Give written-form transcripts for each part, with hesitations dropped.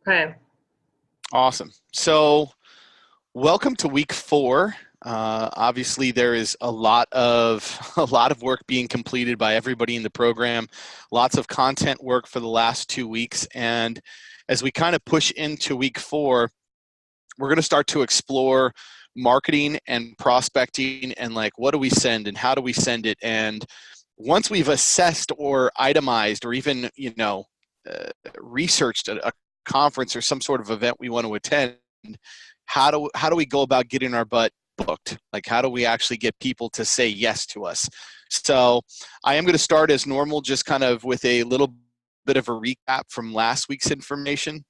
Okay. Awesome. So welcome to week 4. Obviously, there is a lot of a lot of work being completed by everybody in the program. Lots of content work for the last 2 weeks, and as we kind of push into week 4, we're going to start to explore marketing and prospecting and like what do we send and how do we send it. And once we've assessed or itemized or even researched a conference or some sort of event we want to attend, how do we go about getting our butt booked? Like, how do we actually get people to say yes to us? So I am going to start as normal, just kind of with a little bit of a recap from last week's information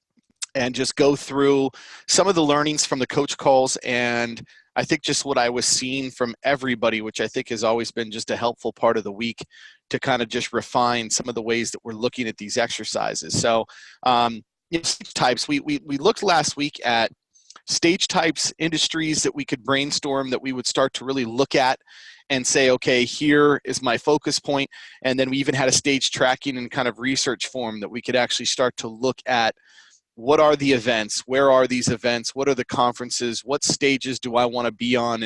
and just go through some of the learnings from the coach calls, and I think just what I was seeing from everybody, which I think has always been just a helpful part of the week to kind of just refine some of the ways that we're looking at these exercises. So stage types, we looked last week at stage types, industries that we could brainstorm, that we would start to really look at and say, okay, here is my focus point. And then we even had a stage tracking and kind of research form that we could actually start to look at what are the events, where are these events, what are the conferences, what stages do I want to be on,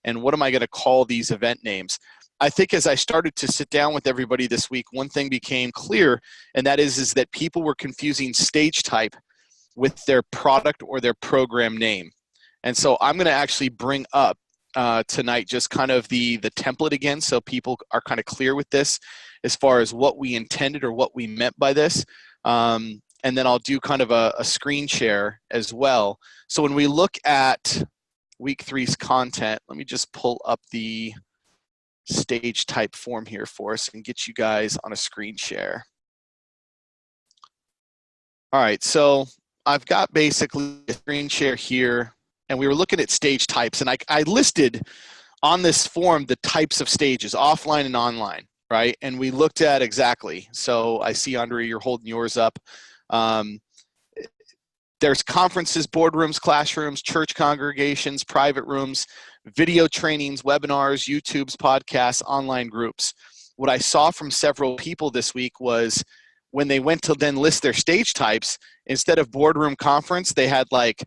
and what am I going to call these event names. I think as I started to sit down with everybody this week, one thing became clear, and that is that people were confusing stage type with their product or their program name. And so I'm going to actually bring up tonight just kind of the template again, so people are kind of clear with this as far as what we intended or what we meant by this. And then I'll do kind of a screen share as well. So when we look at week 3's content, let me just pull up the stage type form here for us and get you guys on a screen share. All right, so I've got basically a screen share here, and we were looking at stage types, and I listed on this form the types of stages, offline and online, right? And we looked at exactly. So I see, Andre, you're holding yours up. There's conferences, boardrooms, classrooms, church congregations, private rooms, video trainings, webinars, YouTubes, podcasts, online groups. What I saw from several people this week was when they went to then list their stage types, instead of boardroom conference, they had like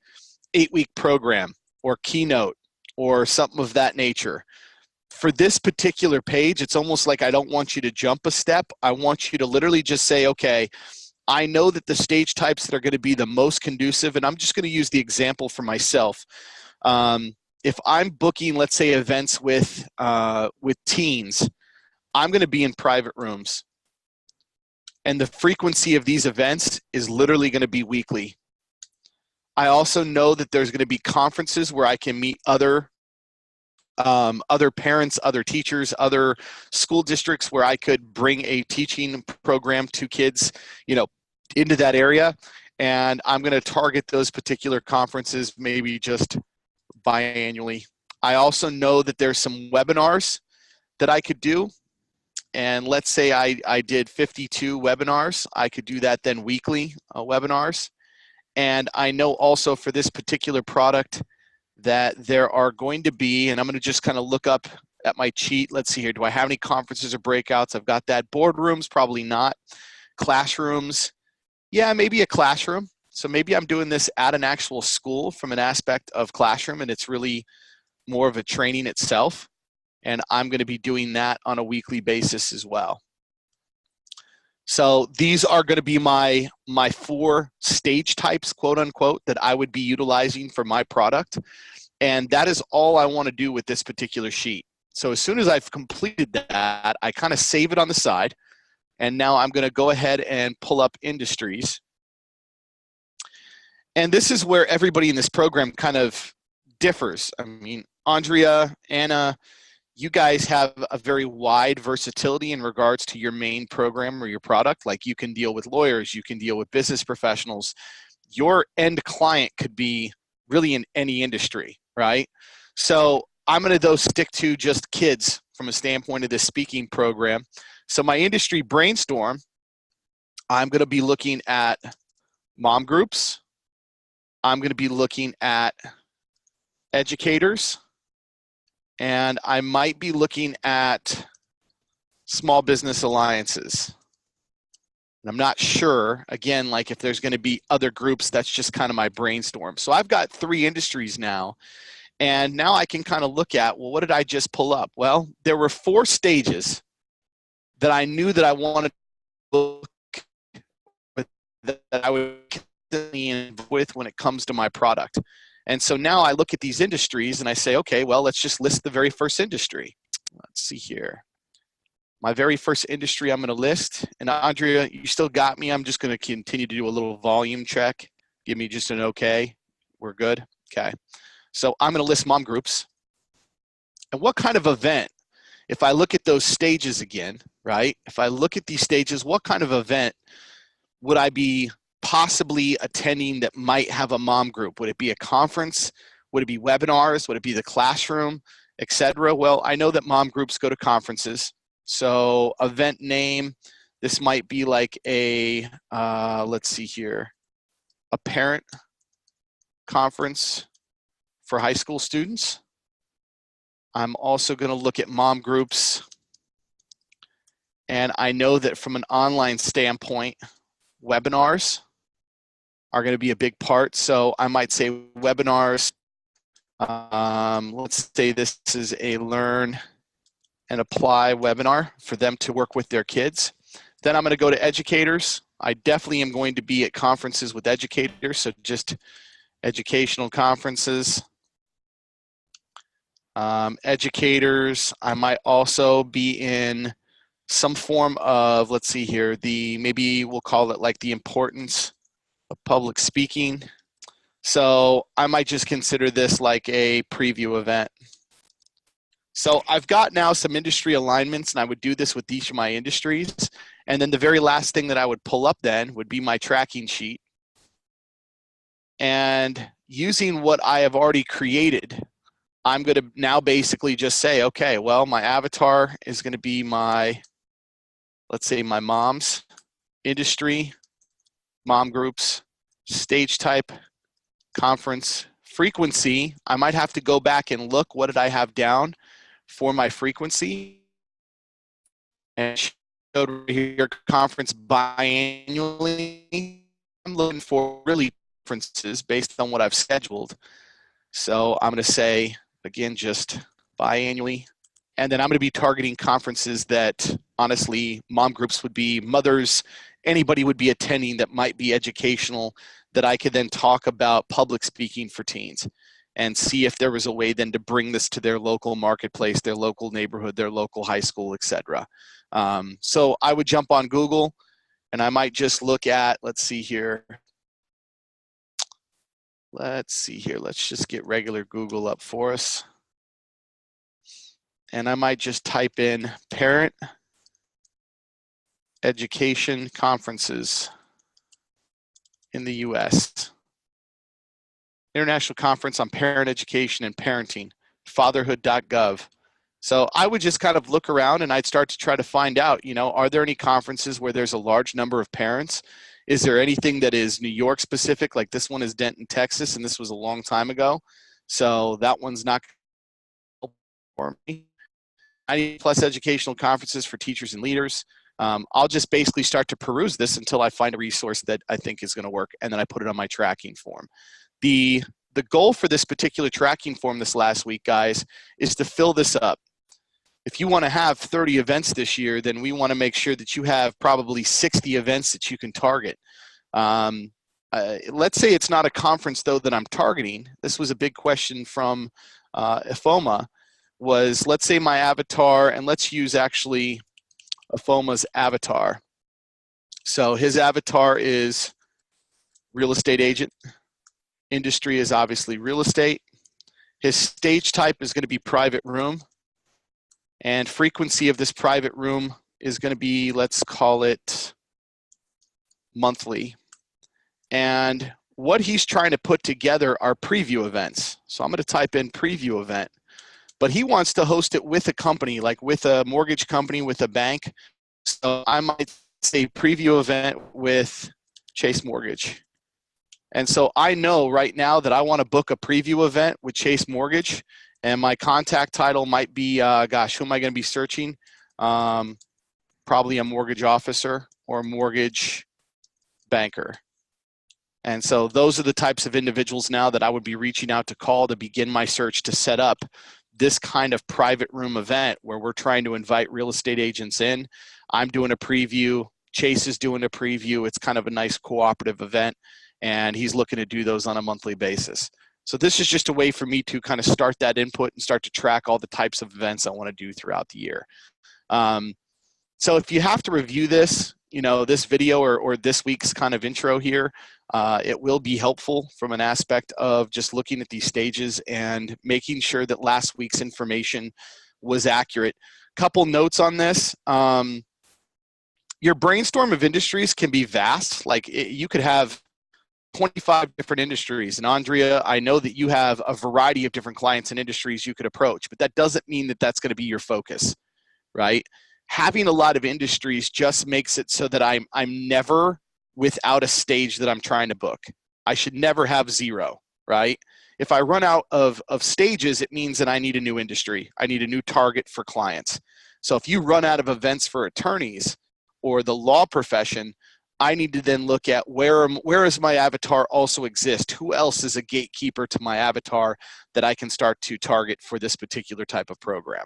8-week program or keynote or something of that nature. For this particular page, it's almost like I don't want you to jump a step. I want you to literally just say, okay, I know that the stage types that are going to be the most conducive, and I'm just going to use the example for myself. If I'm booking, let's say, events with teens, I'm going to be in private rooms. And the frequency of these events is literally going to be weekly. I also know that there's going to be conferences where I can meet other parents, other teachers, other school districts where I could bring a teaching program to kids, into that area. And I'm going to target those particular conferences maybe just biannually. I also know that there's some webinars that I could do. And let's say I did 52 webinars. I could do that then weekly webinars. And I know also for this particular product that there are going to be, and I'm going to just kind of look up at my cheat. Let's see here. Do I have any conferences or breakouts? I've got that. Boardrooms, probably not. Classrooms, yeah, maybe a classroom. So maybe I'm doing this at an actual school from an aspect of classroom, and it's really more of a training itself. And I'm going to be doing that on a weekly basis as well. So these are going to be my 4 stage types, quote unquote, that I would be utilizing for my product. And that is all I want to do with this particular sheet. So as soon as I've completed that, I kind of save it on the side. And now I'm going to go ahead and pull up industries. And this is where everybody in this program kind of differs. I mean, Andrea, Anna, you guys have a very wide versatility in regards to your main program or your product. Like, you can deal with lawyers, you can deal with business professionals. Your end client could be really in any industry, right? So I'm going to though stick to just kids from a standpoint of this speaking program. So my industry brainstorm, I'm going to be looking at mom groups. I'm going to be looking at educators. And I might be looking at small business alliances. And I'm not sure, again, like if there's going to be other groups. That's just kind of my brainstorm. So I've got 3 industries now. And now I can kind of look at, well, what did I just pull up? Well, there were 4 stages that I knew that I wanted to look with, that I would consistently involve with when it comes to my product. And so now I look at these industries and I say, okay, well, let's just list the very first industry. Let's see here. My very first industry I'm going to list. And Andrea, you still got me. I'm just going to continue to do a little volume check. Give me just an okay. We're good. Okay. So I'm going to list mom groups. And what kind of event, if I look at those stages again, right? If I look at these stages, what kind of event would I be possibly attending that might have a mom group? Would it be a conference? Would it be webinars? Would it be the classroom, etc.? Well, I know that mom groups go to conferences. So event name, this might be like a, let's see here, a parent conference for high school students. I'm also going to look at mom groups. And I know that from an online standpoint, webinars are going to be a big part. So I might say webinars. Let's say this is a learn and apply webinar for them to work with their kids. Then I'm going to go to educators. I definitely am going to be at conferences with educators. So just educational conferences. Educators, I might also be in some form of, let's see here, maybe we'll call it like the importance of public speaking. So I might just consider this like a preview event. So I've got now some industry alignments, and I would do this with each of my industries. And then the very last thing that I would pull up then would be my tracking sheet. And using what I have already created, I'm going to now basically just say, okay, well, my avatar is going to be my, let's say my mom's industry, mom groups, stage type, conference, frequency. I might have to go back and look, what did I have down for my frequency? And showed here conference biannually. I'm looking for really conferences based on what I've scheduled. So I'm going to say, again, just biannually. And then I'm going to be targeting conferences that, honestly, mom groups would be, mothers, anybody would be attending that might be educational, that I could then talk about public speaking for teens and see if there was a way then to bring this to their local marketplace, their local neighborhood, their local high school, etc. So I would jump on Google, and I might just look at, let's see here. Let's just get regular Google up for us. And I might just type in parent education conferences in the US. International Conference on Parent Education and Parenting, fatherhood.gov. So I would just kind of look around, and I'd start to try to find out, are there any conferences where there's a large number of parents? Is there anything that is New York specific? Like this one is Denton, Texas, and this was a long time ago. So that one's not for me. 90+ educational conferences for teachers and leaders. I'll just basically start to peruse this until I find a resource that I think is going to work, and then I put it on my tracking form. The goal for this particular tracking form this last week, guys, is to fill this up. If you want to have 30 events this year, then we want to make sure that you have probably 60 events that you can target. Let's say it's not a conference, though, that I'm targeting. This was a big question from IFOMA, was let's say my avatar, and let's use actually IFOMA's avatar. So his avatar is real estate agent. Industry is obviously real estate. His stage type is going to be private room. And frequency of this private room is going to be, let's call it monthly. And what he's trying to put together are preview events. So I'm going to type in preview event. But he wants to host it with a company, like with a mortgage company, with a bank. So I might say preview event with Chase Mortgage. And so I know right now that I want to book a preview event with Chase Mortgage. And my contact title might be, gosh, who am I going to be searching? Probably a mortgage officer or mortgage banker. And so those are the types of individuals now that I would be reaching out to call to begin my search to set up this kind of private room event where we're trying to invite real estate agents in. I'm doing a preview. Chase is doing a preview. It's kind of a nice cooperative event, and he's looking to do those on a monthly basis. So this is just a way for me to kind of start that input and start to track all the types of events I want to do throughout the year. So if you have to review this, this video or this week's kind of intro here, it will be helpful from an aspect of just looking at these stages and making sure that last week's information was accurate. Couple notes on this. Your brainstorm of industries can be vast. Like you could have 25 different industries. And Andrea, I know that you have a variety of different clients and industries you could approach, but that doesn't mean that that's going to be your focus, right? Having a lot of industries just makes it so that I'm never without a stage that I'm trying to book. I should never have zero, right? If I run out of stages, it means that I need a new industry. I need a new target for clients. So if you run out of events for attorneys or the law profession, I need to then look at where does my avatar also exist? Who else is a gatekeeper to my avatar that I can start to target for this particular type of program?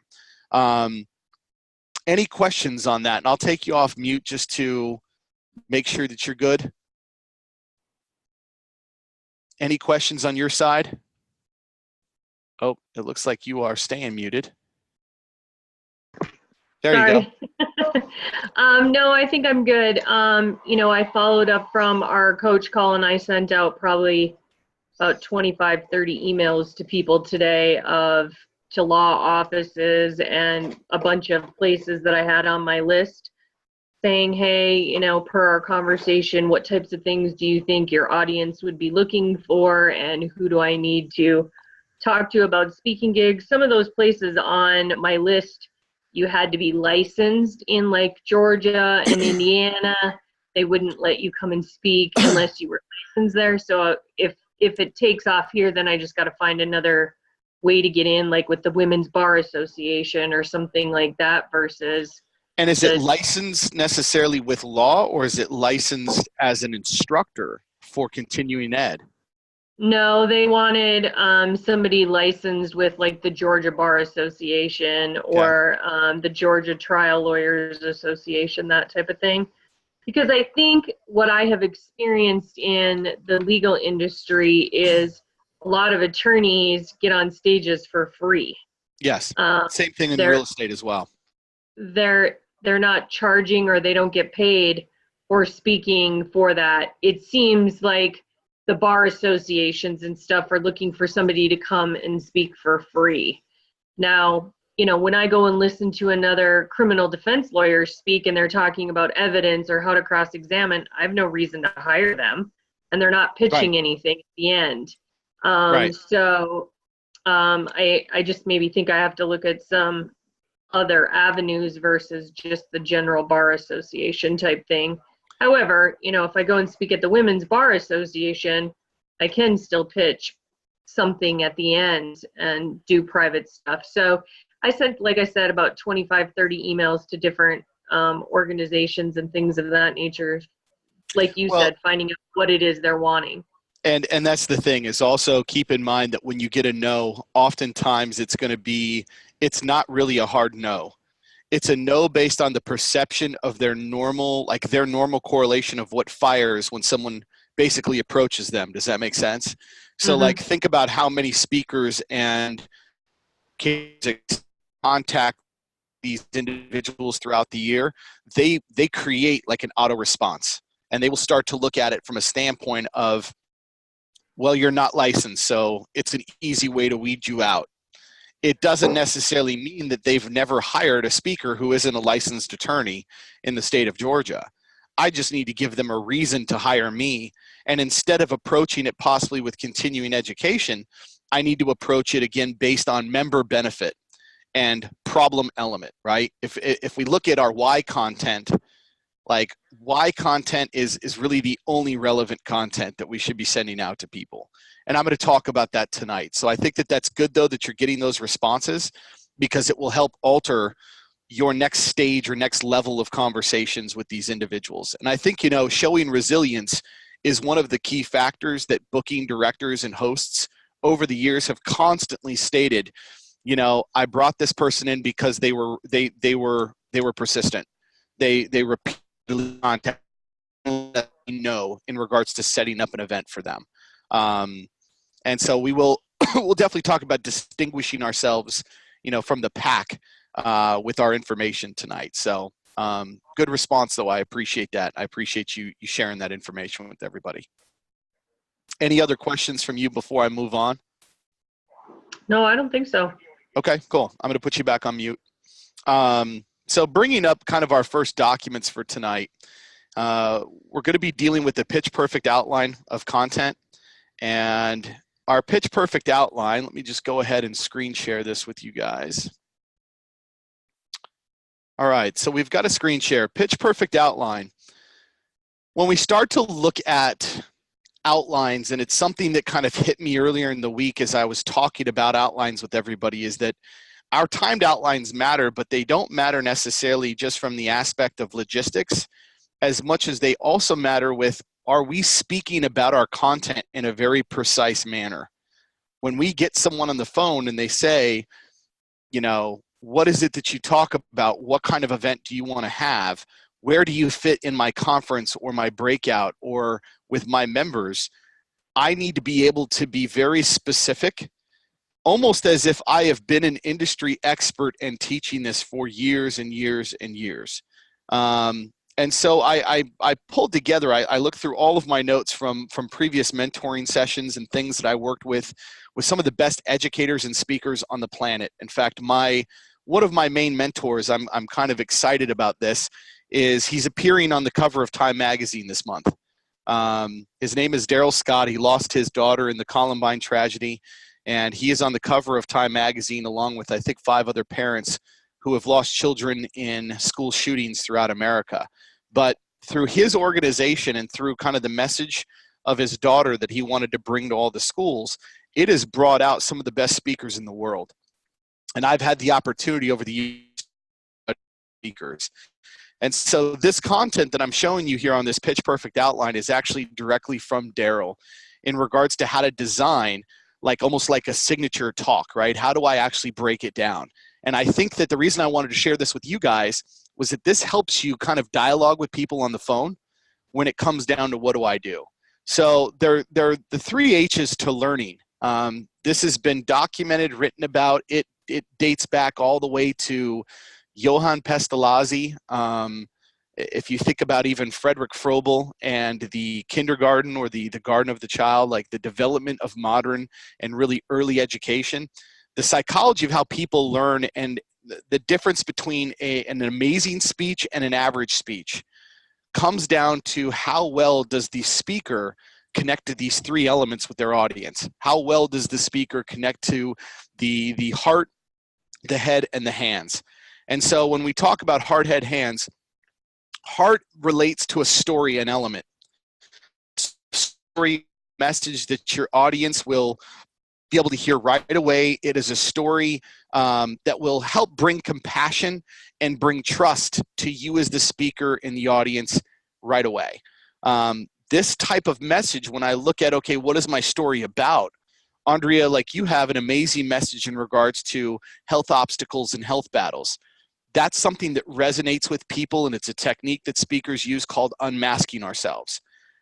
Any questions on that? And I'll take you off mute just to make sure that you're good. Any questions on your side? Oh, it looks like you are staying muted. There Sorry. you go. No, I think I'm good. I followed up from our coach call, and I sent out probably about 25, 30 emails to people today to law offices and a bunch of places that I had on my list saying, hey, per our conversation, what types of things do you think your audience would be looking for, and who do I need to talk to about speaking gigs? Some of those places on my list, you had to be licensed in like Georgia and Indiana. They wouldn't let you come and speak unless you were licensed there. So if it takes off here, then I just got to find another way to get in, like with the Women's Bar Association or something like that versus. And is it licensed necessarily with law, or is it licensed as an instructor for continuing ed? No, they wanted somebody licensed with like the Georgia Bar Association or the Georgia Trial Lawyers Association, that type of thing. Because I think what I have experienced in the legal industry is a lot of attorneys get on stages for free. Yes, same thing in real estate as well. They're not charging, or they don't get paid for speaking for that. It seems like the bar associations and stuff are looking for somebody to come and speak for free. Now, when I go and listen to another criminal defense lawyer speak and they're talking about evidence or how to cross-examine, I have no reason to hire them, and they're not pitching anything at the end. So I just maybe think I have to look at some other avenues versus just the general bar association type thing. However, if I go and speak at the Women's Bar Association, I can still pitch something at the end and do private stuff. So I sent, like I said, about 25, 30 emails to different organizations and things of that nature. Like you said, finding out what it is they're wanting. And that's the thing, is also keep in mind that when you get a no, oftentimes it's not really a hard no. It's a no based on the perception of their normal correlation of what fires when someone basically approaches them. Does that make sense? So think about how many speakers and contact these individuals throughout the year. They create like an auto response, and they will start to look at it from a standpoint of, well, you're not licensed, so it's an easy way to weed you out. It doesn't necessarily mean that they've never hired a speaker who isn't a licensed attorney in the state of Georgia. I just need to give them a reason to hire me. And instead of approaching it possibly with continuing education, I need to approach it again based on member benefit and problem element, right? If we look at our why content, like why content is really the only relevant content that we should be sending out to people. And I'm going to talk about that tonight. So I think that that's good, though, that you're getting those responses, because it will help alter your next stage or next level of conversations with these individuals. And I think, showing resilience is one of the key factors that booking directors and hosts over the years have constantly stated. I brought this person in because they were persistent. They repeatedly contacted in regards to setting up an event for them. And so we'll definitely talk about distinguishing ourselves, from the pack with our information tonight. So good response, though. I appreciate that. I appreciate you sharing that information with everybody. Any other questions from you before I move on? No, I don't think so. Okay, cool. I'm going to put you back on mute. So bringing up kind of our first documents for tonight, we're going to be dealing with the pitch perfect outline of content. And our pitch perfect outline, let me just go ahead and screen share this with you guys. All right, so we've got a screen share. Pitch perfect outline. When we start to look at outlines, and it's something that kind of hit me earlier in the week as I was talking about outlines with everybody, is that our timed outlines matter, but they don't matter necessarily just from the aspect of logistics, as much as they also matter with, are we speaking about our content in a very precise manner? When we get someone on the phone and they say, what is it that you talk about? What kind of event do you want to have? Where do you fit in my conference or my breakout or with my members? I need to be able to be very specific, almost as if I have been an industry expert and teaching this for years and years and years. And so I pulled together, I looked through all of my notes from previous mentoring sessions and things that I worked with some of the best educators and speakers on the planet. In fact, one of my main mentors, I'm kind of excited about this, is he's appearing on the cover of Time Magazine this month. His name is Daryl Scott. He lost his daughter in the Columbine tragedy, and he is on the cover of Time Magazine along with, I think, 5 other parents who have lost children in school shootings throughout America. But through his organization and through kind of the message of his daughter that he wanted to bring to all the schools, it has brought out some of the best speakers in the world. And I've had the opportunity over the years to speakers. And so this content that I'm showing you here on this pitch perfect outline is actually directly from Daryl in regards to how to design almost like a signature talk, right? How do I actually break it down? And I think that the reason I wanted to share this with you guys was that this helps you kind of dialogue with people on the phone when it comes down to what do I do. So they're the 3 H's to learning. This has been documented, written about. It dates back all the way to Johann Pestalozzi. If you think about even Frederick Froebel and the kindergarten or the garden of the child, like the development of modern and really early education, the psychology of how people learn and the difference between an amazing speech and an average speech comes down to how well does the speaker connect to these 3 elements with their audience. How well does the speaker connect to the heart, the head, and the hands? And so when we talk about heart, head, hands, heart relates to a story, an element. Story message that your audience will be able to hear right away. It is a story that will help bring compassion and bring trust to you as the speaker in the audience right away. This type of message, when I look at, okay, what is my story about? Andrea, like you have an amazing message in regards to health obstacles and health battles. That's something that resonates with people, and it's a technique that speakers use called unmasking ourselves.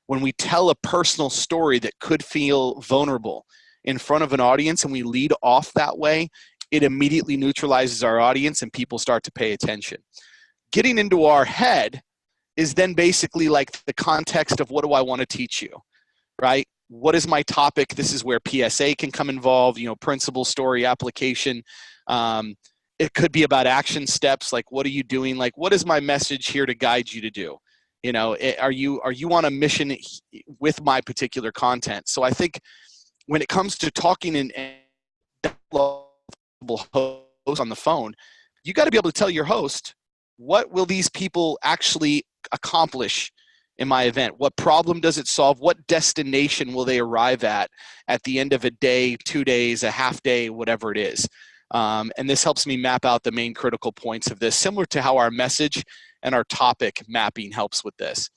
When we tell a personal story that could feel vulnerable in front of an audience and we lead off that way, it immediately neutralizes our audience and people start to pay attention. Getting into our head is then basically like the context of what do I want to teach you, right? What is my topic? This is where PSA can come involved, principle, story, application. It could be about action steps, like what are you doing? Like what is my message here to guide you to do? Are you on a mission with my particular content? So I think when it comes to talking and host on the phone, you got to be able to tell your host, what will these people actually accomplish in my event? What problem does it solve? What destination will they arrive at the end of a day, 2 days, a half day, whatever it is? And this helps me map out the main critical points of this, similar to how our message and our topic mapping helps with this.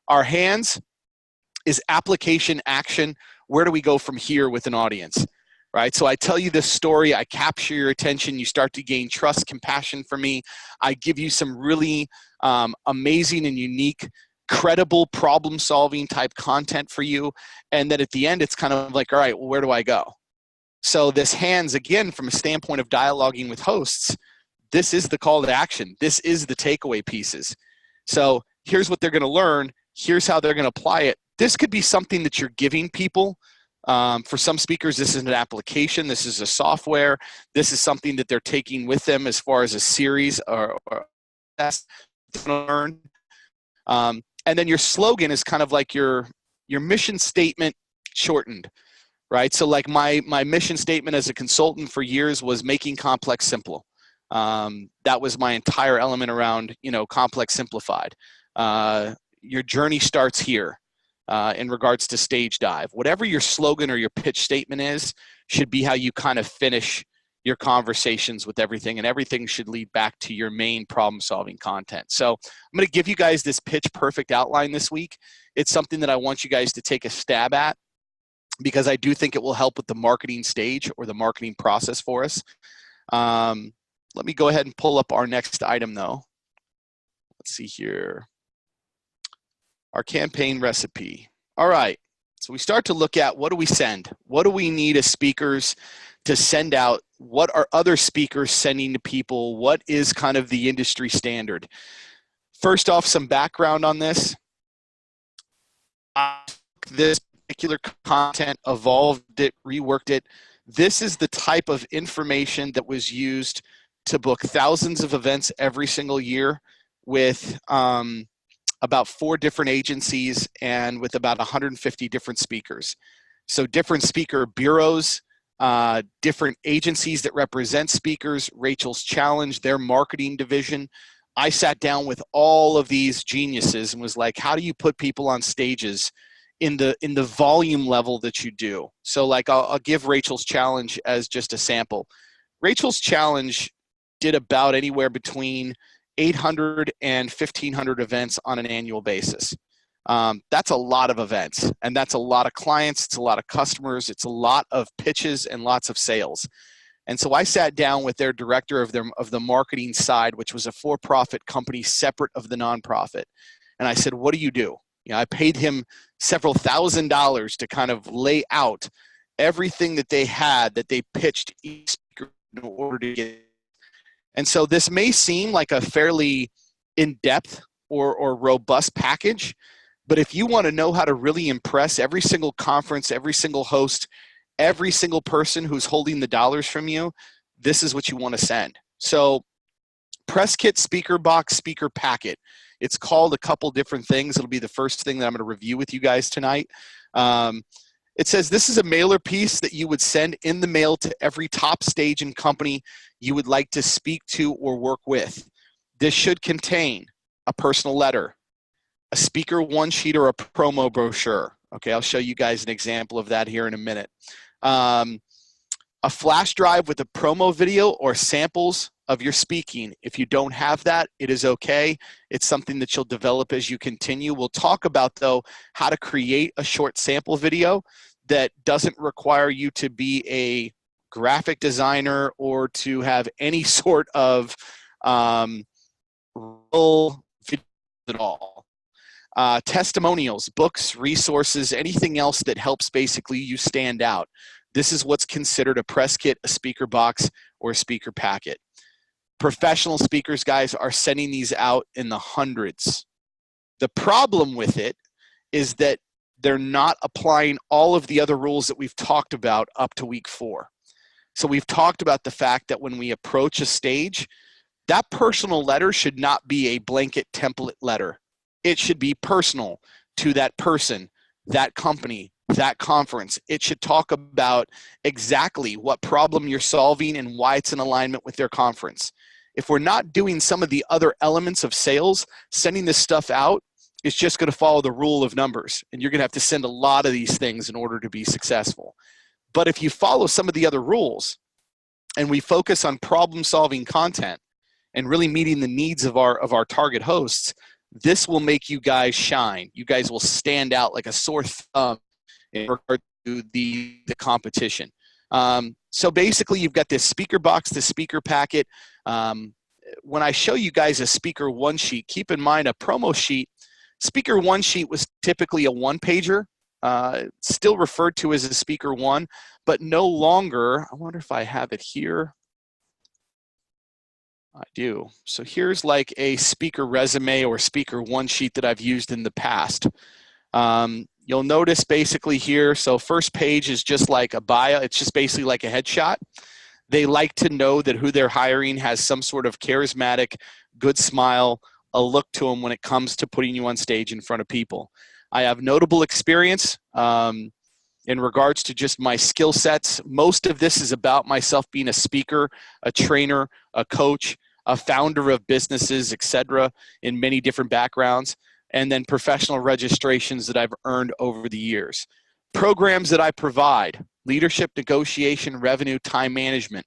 Our hands is application, action. Where do we go from here with an audience? Right? So I tell you this story, I capture your attention, you start to gain trust, compassion for me. I give you some really amazing and unique, credible problem-solving type content for you. And then at the end, it's kind of like, all right, well, where do I go? So this hands, again, from a standpoint of dialoguing with hosts, this is the call to action. This is the takeaway pieces. So here's what they're going to learn. Here's how they're going to apply it. This could be something that you're giving people. For some speakers, this is an application. This is a software. This is something that they're taking with them as far as a series or that's learn. And then your slogan is kind of like your mission statement shortened, right? So like my mission statement as a consultant for years was making complex simple. That was my entire element around, complex simplified. Your journey starts here. In regards to StageDive. Whatever your slogan or your pitch statement is, should be how you kind of finish your conversations with everything, and everything should lead back to your main problem-solving content. So I'm going to give you guys this pitch perfect outline this week. It's something that I want you guys to take a stab at because I do think it will help with the marketing stage or the marketing process for us. Let me go ahead and pull up our next item though. Let's see here. Our campaign recipe. All right, so we start to look at what do we send? What do we need as speakers to send out? What are other speakers sending to people? What is kind of the industry standard? First off, some background on this. This particular content, evolved it, reworked it. This is the type of information that was used to book thousands of events every single year with about 4 different agencies and with about 150 different speakers. So different speaker bureaus, different agencies that represent speakers, Rachel's Challenge, their marketing division. I sat down with all of these geniuses and was like, how do you put people on stages in the volume level that you do? So like I'll give Rachel's Challenge as just a sample. Rachel's Challenge did about anywhere between 800 and 1,500 events on an annual basis. That's a lot of events, and that's a lot of clients, it's a lot of customers, it's a lot of pitches and lots of sales. And so I sat down with their director of the marketing side, which was a for-profit company separate of the nonprofit. And I said, what do you do? I paid him several $1,000s to kind of lay out everything that they had that they pitched each speaker in order to get. And so this may seem like a fairly in-depth or robust package, but if you want to know how to really impress every single conference, every single host, every single person who's holding the dollars from you, this is what you want to send. So press kit, speaker box, speaker packet. It's called a couple different things. It'll be the first thing that I'm going to review with you guys tonight. It says this is a mailer piece that you would send in the mail to every top stage and company you would like to speak to or work with. This should contain a personal letter, a speaker one sheet, or a promo brochure. Okay, I'll show you guys an example of that here in a minute. A flash drive with a promo video or samples of your speaking. If you don't have that, it is okay. It's something that you'll develop as you continue. We'll talk about, though, how to create a short sample video that doesn't require you to be a graphic designer or to have any sort of real video at all. Testimonials, books, resources, anything else that helps basically you stand out. This is what's considered a press kit, a speaker box, or a speaker packet. Professional speakers, guys, are sending these out in the hundreds. The problem with it is that they're not applying all of the other rules that we've talked about up to week 4. So we've talked about the fact that when we approach a stage, that personal letter should not be a blanket template letter. It should be personal to that person, that company, that conference. It should talk about exactly what problem you're solving and why it's in alignment with their conference. If we're not doing some of the other elements of sales, sending this stuff out is just going to follow the rule of numbers, and you're going to have to send a lot of these things in order to be successful. But if you follow some of the other rules and we focus on problem-solving content and really meeting the needs of our target hosts, this will make you guys shine. You guys will stand out like a sore thumb in regard to the competition. So basically, you've got this speaker box, the speaker packet. When I show you guys a speaker one sheet, keep in mind a promo sheet. Speaker one sheet was typically a one-pager, still referred to as a speaker one, but no longer. I wonder if I have it here. I do. So here's like a speaker resume or speaker one sheet that I've used in the past. You'll notice basically here, so first page is just like a bio. It's just basically like a headshot. They like to know that who they're hiring has some sort of charismatic, good smile, a look to them when it comes to putting you on stage in front of people. I have notable experience in regards to just my skill sets. Most of this is about myself being a speaker, a trainer, a coach, a founder of businesses, etc., in many different backgrounds, and then professional registrations that I've earned over the years. Programs that I provide: leadership, negotiation, revenue, time management.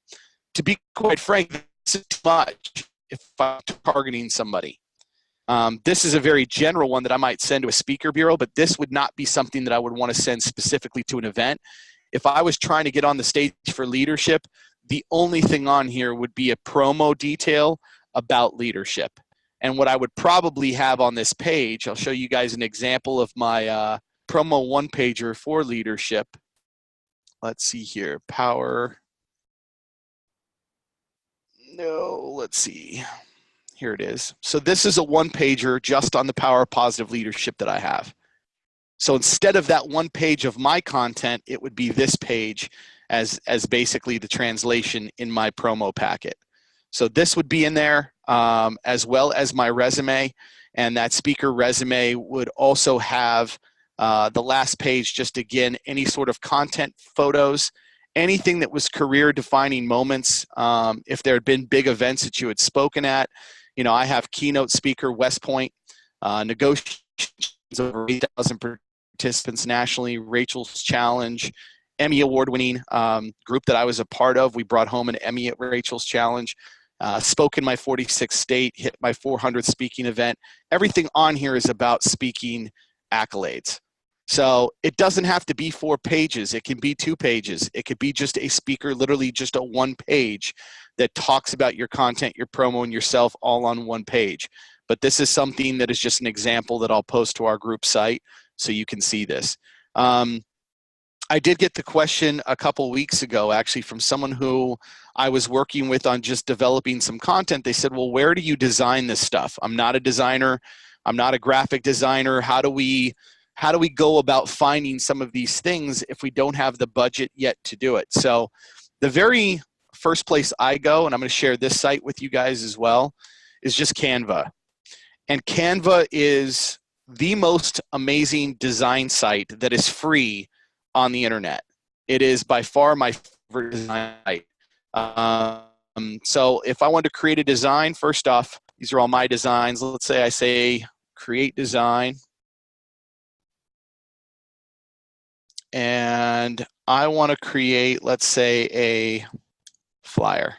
To be quite frank, this is too much if I'm targeting somebody. This is a very general one that I might send to a speaker bureau, but this would not be something that I would want to send specifically to an event. If I was trying to get on the stage for leadership, the only thing on here would be a promo detail about leadership. And what I would probably have on this page, I'll show you guys an example of my promo one pager for leadership. Let's see here, power. No, let's see. Here it is. So this is a one pager just on the power of positive leadership that I have. So instead of that one page of my content, it would be this page as basically the translation in my promo packet. So this would be in there as well as my resume, and that speaker resume would also have the last page, just again, any sort of content, photos, anything that was career defining moments. If there had been big events that you had spoken at, you know, I have keynote speaker West Point, negotiations over 8,000 participants nationally, Rachel's Challenge, Emmy award-winning group that I was a part of. We brought home an Emmy at Rachel's Challenge. Spoke in my 46th state, hit my 400th speaking event. Everything on here is about speaking accolades. So it doesn't have to be 4 pages. It can be 2 pages. It could be just a speaker, literally just a one page that talks about your content, your promo, and yourself all on one page. But this is something that is just an example that I'll post to our group site so you can see this. I did get the question a couple weeks ago, actually, from someone who I was working with on just developing some content. They said, well, where do you design this stuff? I'm not a designer. I'm not a graphic designer. How do we go about finding some of these things if we don't have the budget yet to do it? So the very first place I go, and I'm going to share this site with you guys as well, is just Canva. And Canva is the most amazing design site that is free on the internet. It is by far my favorite design site. So if I want to create a design, first off, these are all my designs. Let's say I say create design. And I want to create, let's say, a flyer.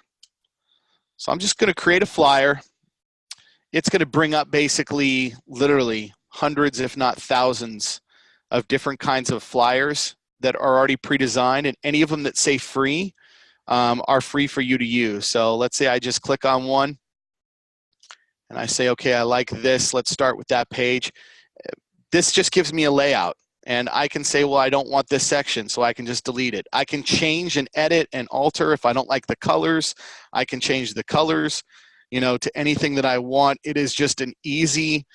So I'm just going to create a flyer. It's going to bring up basically literally hundreds, if not thousands, of different kinds of flyers that are already pre-designed, and any of them that say free are free for you to use. So let's say I just click on one and I say, okay, I like this. Let's start with that page. This just gives me a layout, and I can say, well, I don't want this section, so I can just delete it. I can change and edit and alter. If I don't like the colors, I can change the colors, you know, to anything that I want. It is just an easy,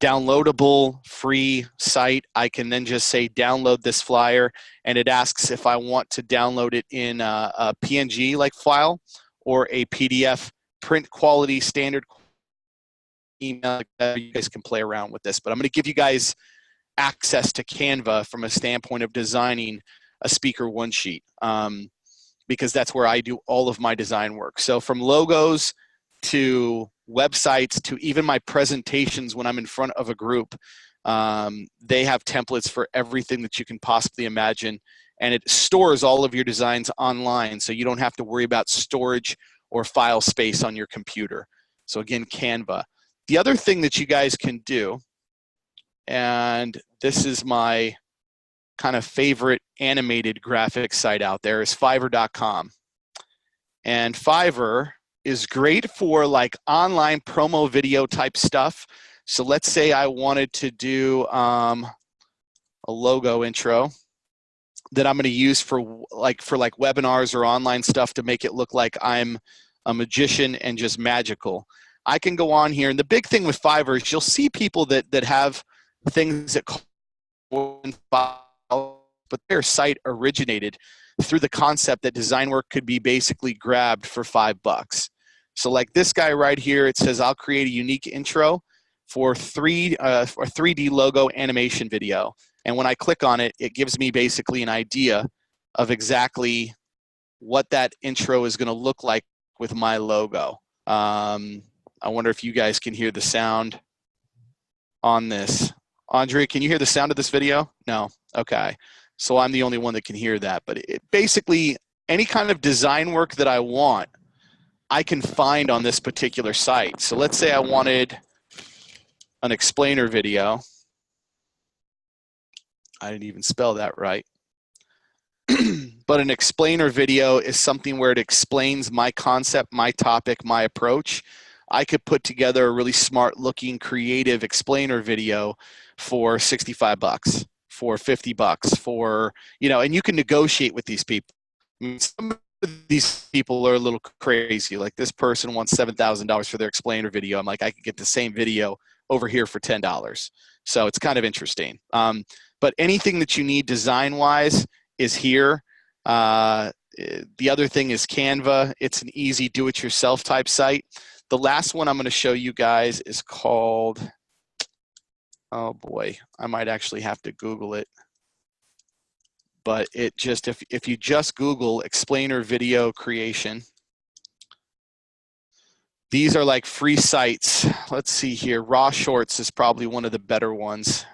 downloadable, free site. I can then just say download this flyer, and it asks if I want to download it in a PNG like file or a PDF print quality standard email. You guys can play around with this, but I'm going to give you guys access to Canva from a standpoint of designing a speaker one sheet, because that's where I do all of my design work. So from logos to websites to even my presentations when I'm in front of a group, they have templates for everything that you can possibly imagine and it stores all of your designs online, so you don't have to worry about storage or file space on your computer. So again, Canva. The other thing that you guys can do, and this is my kind of favorite animated graphic site out there, is Fiverr.com. And Fiverr is great for like online promo video type stuff. So let's say I wanted to do a logo intro that I'm going to use for like webinars or online stuff to make it look like I'm a magician and just magical. I can go on here, and the big thing with Fiverr is you'll see people that have things that but their site originated through the concept that design work could be basically grabbed for $5. So like this guy right here, it says, I'll create a unique intro for 3D logo animation video. And when I click on it, it gives me basically an idea of exactly what that intro is going to look like with my logo. I wonder if you guys can hear the sound on this. Andre, can you hear the sound of this video? No? Okay. So I'm the only one that can hear that. But it basically, any kind of design work that I want, I can find on this particular site. So let's say I wanted an explainer video. I didn't even spell that right. But an explainer video is something where it explains my concept, my topic, my approach. I could put together a really smart looking creative explainer video for $65, for $50, for, you know, and you can negotiate with these people. I mean, some of these people are a little crazy. Like this person wants $7,000 for their explainer video. I'm like, I could get the same video over here for $10. So it's kind of interesting. But anything that you need design-wise is here. The other thing is Canva. It's an easy do-it-yourself type site. The last one I'm going to show you guys is called, oh boy, I might actually have to Google it. But it just, if you just Google explainer video creation, these are like free sites. Let's see here. Raw Shorts is probably one of the better ones.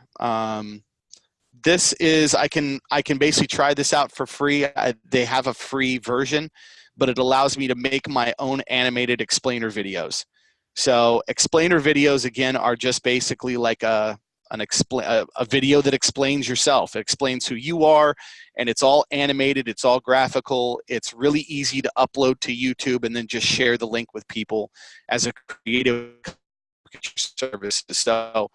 This is, I can basically try this out for free. They have a free version, but it allows me to make my own animated explainer videos. So explainer videos, again, are just basically like a video that explains yourself. It explains who you are, and it's all animated, it's all graphical. It's really easy to upload to YouTube and then just share the link with people as a creative service. So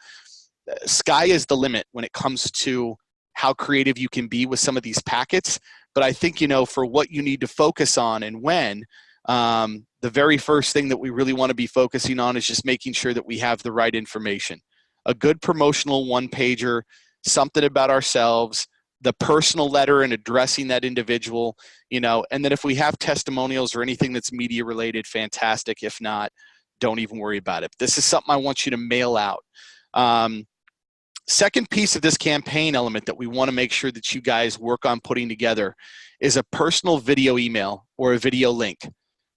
sky is the limit when it comes to how creative you can be with some of these packets. But I think, you know, for what you need to focus on and when, the very first thing that we really want to be focusing on is just making sure that we have the right information. A good promotional one-pager, something about ourselves, the personal letter and addressing that individual, you know, and then if we have testimonials or anything that's media related, fantastic. If not, don't even worry about it. This is something I want you to mail out. Second piece of this campaign element that we want to make sure that you guys work on putting together is a personal video email or a video link,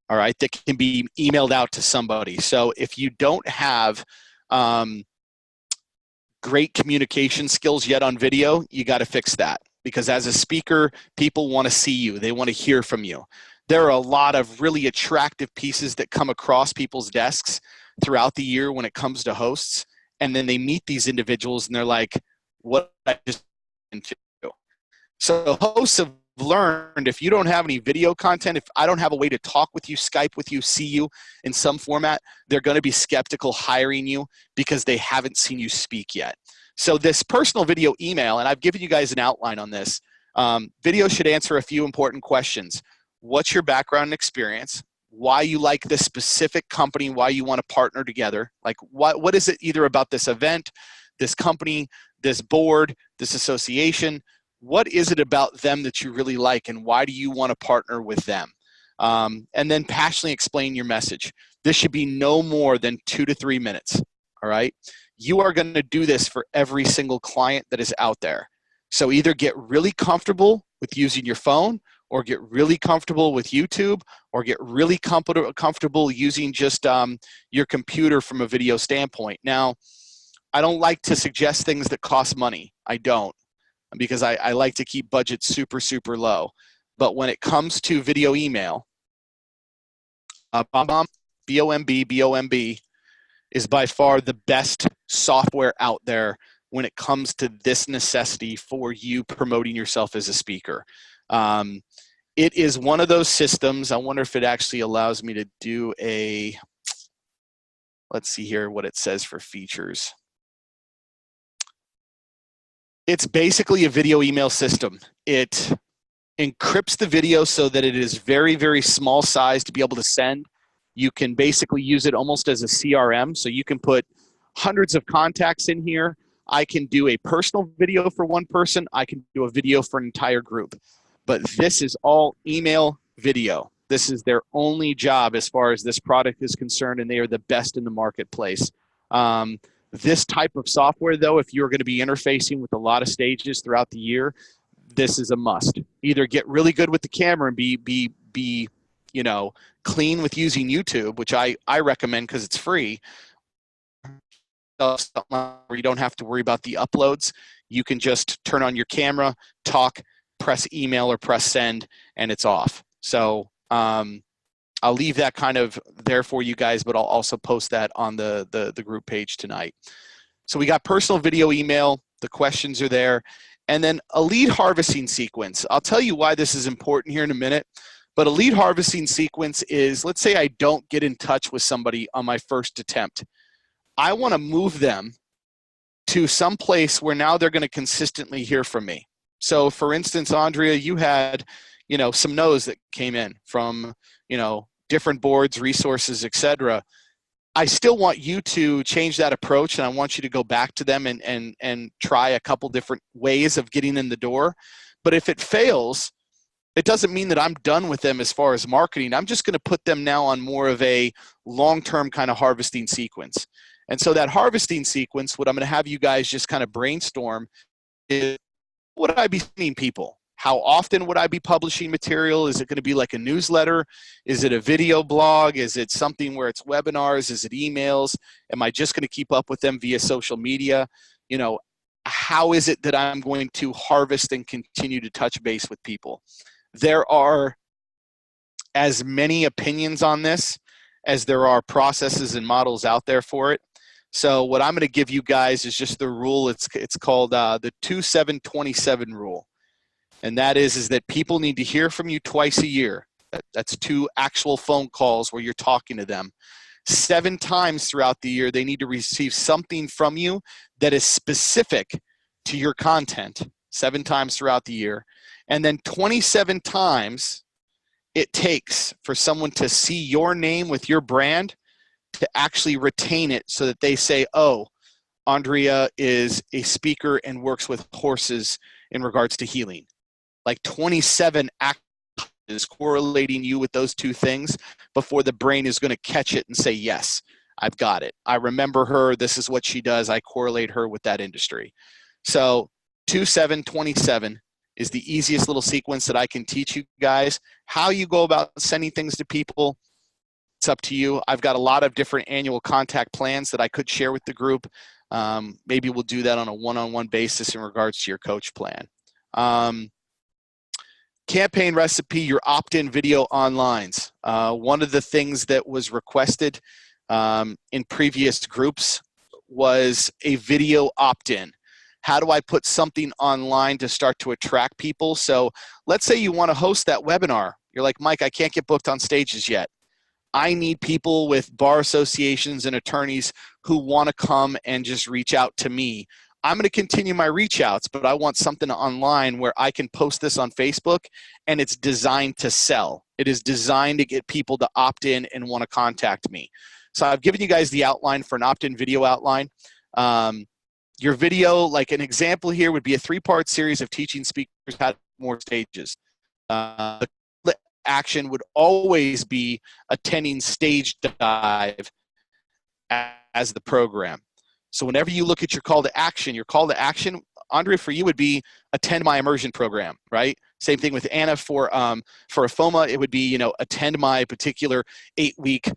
all right, that can be emailed out to somebody. So if you don't have great communication skills yet on video, you got to fix that, because as a speaker, people want to see you. They want to hear from you. There are a lot of really attractive pieces that come across people's desks throughout the year when it comes to hosts. And then they meet these individuals and they're like, what I just into. So hosts have learned, if you don't have any video content, if I don't have a way to talk with you, Skype with you, see you in some format, they're going to be skeptical hiring you because they haven't seen you speak yet. So this personal video email, and I've given you guys an outline on this, video should answer a few important questions. What's your background and experience? Why you like this specific company, why you want to partner together. Like what is it either about this event, this company, this board, this association? What is it about them that you really like, and why do you want to partner with them? And then passionately explain your message. This should be no more than 2 to 3 minutes, all right? You are going to do this for every single client that is out there. So either get really comfortable with using your phone, or get really comfortable with YouTube, or get really comfortable using just your computer from a video standpoint. Now, I don't like to suggest things that cost money. I don't. because I like to keep budgets super, super low. But when it comes to video email, BombBomb, BOMB, is by far the best software out there when it comes to this necessity for you promoting yourself as a speaker. It is one of those systems. I wonder if it actually allows me to do a, let's see here what it says for features. It's basically a video email system. It encrypts the video so that it is very, very small size to be able to send. You can basically use it almost as a CRM. So you can put hundreds of contacts in here. I can do a personal video for one person. I can do a video for an entire group. But this is all email video. This is their only job as far as this product is concerned, and they are the best in the marketplace. This type of software, though, if you're going to be interfacing with a lot of stages throughout the year, this is a must. Either get really good with the camera and be you know, clean with using YouTube, which I recommend because it's free. Where you don't have to worry about the uploads. You can just turn on your camera, talk, press email or press send, and it's off. So I'll leave that kind of there for you guys, but I'll also post that on the group page tonight. So we got personal video email. The questions are there. And then a lead harvesting sequence. I'll tell you why this is important here in a minute. But a lead harvesting sequence is, let's say I don't get in touch with somebody on my first attempt. I want to move them to some place where now they're going to consistently hear from me. So for instance, Andrea, you had, you know, some no's that came in from, you know, different boards, resources, etc. I still want you to change that approach, and I want you to go back to them and try a couple different ways of getting in the door. But if it fails, it doesn't mean that I'm done with them as far as marketing. I'm just going to put them now on more of a long-term kind of harvesting sequence. And so that harvesting sequence, what I'm going to have you guys just kind of brainstorm is, would I be sending people? How often would I be publishing material? Is it going to be like a newsletter? Is it a video blog? Is it something where it's webinars? Is it emails? Am I just going to keep up with them via social media? You know, how is it that I'm going to harvest and continue to touch base with people? There are as many opinions on this as there are processes and models out there for it. So what I'm going to give you guys is just the rule. It's called the 2-7-27 rule. And that is that people need to hear from you twice a year. That's 2 actual phone calls where you're talking to them. 7 times throughout the year, they need to receive something from you that is specific to your content. 7 times throughout the year. And then 27 times it takes for someone to see your name with your brand to actually retain it so that they say, oh, Andrea is a speaker and works with horses in regards to healing. Like 27 actions correlating you with those 2 things before the brain is going to catch it and say, yes, I've got it. I remember her. This is what she does. I correlate her with that industry. So 2-7-27 is the easiest little sequence that I can teach you guys. How you go about sending things to people, it's up to you. I've got a lot of different annual contact plans that I could share with the group. Maybe we'll do that on a one-on-one basis in regards to your coach plan. Campaign recipe, your opt-in video onlines. One of the things that was requested in previous groups was a video opt-in. How do I put something online to start to attract people? So let's say you want to host that webinar. You're like, Mike, I can't get booked on stages yet. I need people with bar associations and attorneys who want to come and just reach out to me. I'm going to continue my reach outs, but I want something online where I can post this on Facebook and it's designed to sell. It is designed to get people to opt in and want to contact me. So I've given you guys the outline for an opt-in video outline. Your video, like an example here, would be a 3-part series of teaching speakers how to more stages. The action would always be attending StageDive as the program. So whenever you look at your call to action, Andrea, for you would be attend my immersion program, right? Same thing with Anna for AFOMA, it would be, you know, attend my particular 8-week